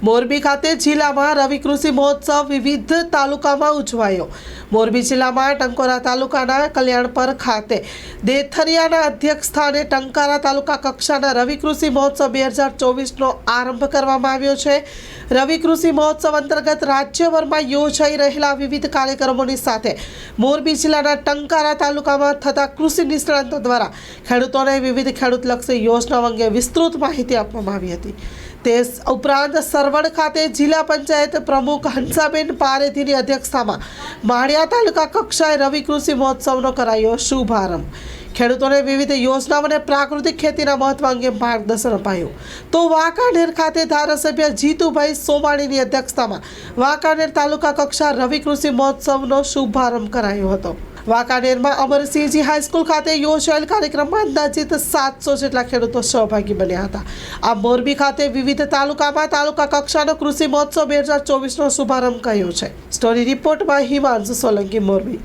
મોરબી ખાતે જિલ્લામાં રવિ કૃષિ મહોત્સવ વિવિધ તાલુકામાં ઉજવાયો। મોરબી જિલ્લામાં ટંકોરા તાલુકાના કલ્યાણપર ખાતે દેથરિયાના અધ્યક્ષ સ્થાને ટંકારા તાલુકા કક્ષાના રવિ કૃષિ મહોત્સવ 2024નો આરંભ કરવામાં આવ્યો છે। રવિ કૃષિ મહોત્સવ અંતર્ગત રાજ્યભરમાં યોજાઈ રહેલા વિવિધ કાર્યક્રમોની સાથે મોરબી જિલ્લાના ટંકારા તાલુકામાં થતા કૃષિ નિષ્ણાતો દ્વારા ખેડૂતોને વિવિધ ખેડૂતલક્ષી યોજનાઓ અંગે વિસ્તૃત માહિતી આપવામાં આવી હતી। તે ઉપરાંત સરવડ ખાતે જિલ્લા પંચાયત પ્રમુખ હંસાબેન પારેધીની અધ્યક્ષતામાં માળિયા તાલુકા કક્ષાએ રવિ કૃષિ મહોત્સવનો કરાયો શુભારંભ। ખેડૂતોને વિવિધ યોજનાઓ અને પ્રાકૃતિક ખેતીના મહત્વ અંગે માર્ગદર્શન અપાયું। તો વાંકાનેર ખાતે ધારાસભ્ય જીતુભાઈ સોમાણીની અધ્યક્ષતામાં વાંકાનેર તાલુકા કક્ષા રવિ કૃષિ મહોત્સવનો શુભારંભ કરાયો હતો। વાંકાનેરમાં અમરસિંહજી હાઈસ્કૂલ ખાતે યોજાયેલ કાર્યક્રમમાં અંદાજિત 700 જેટલા ખેડૂતો સહભાગી બન્યા હતા। આ મોરબી ખાતે વિવિધ તાલુકામાં તાલુકા કક્ષાનો કૃષિ મહોત્સવ 2024નો શુભારંભ કર્યો છે। સ્ટોરી રિપોર્ટમાં હિમાંશુ સોલંકી, મોરબી।